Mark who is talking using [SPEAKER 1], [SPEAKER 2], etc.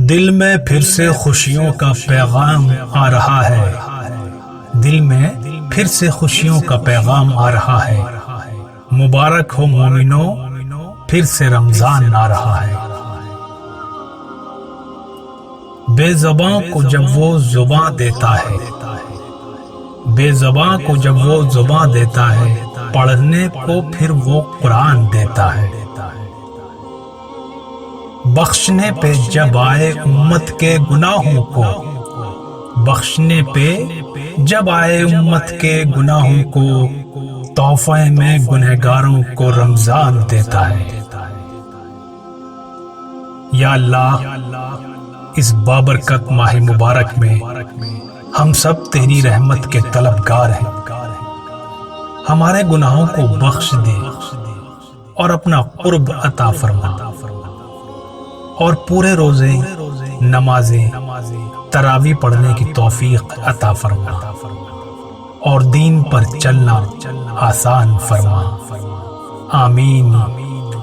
[SPEAKER 1] دل میں پھر سے خوشیوں کا پیغام آ رہا ہے، دل میں پھر سے خوشیوں کا پیغام آ رہا ہے، مبارک ہو مومنو، پھر سے رمضان آ رہا ہے۔ بے زباں کو جب وہ زباں دیتا ہے، بے زباں کو جب وہ زباں دیتا ہے، پڑھنے کو پھر وہ قرآن دیتا ہے۔ بخشنے پہ جب آئے امت کے گناہوں کو، بخشنے پہ جب آئے امت کے گناہوں کو، تحفے میں گنہگاروں کو رمضان دیتا ہے۔ یا اللہ، اس بابرکت ماہ مبارک میں ہم سب تیری رحمت کے طلبگار ہیں، ہمارے گناہوں کو بخش دے اور اپنا قرب عطا فرما، اور پورے روزے، نمازیں، تراویح پڑھنے کی توفیق عطا فرما، اور دین پر چلنا آسان فرما۔ آمین۔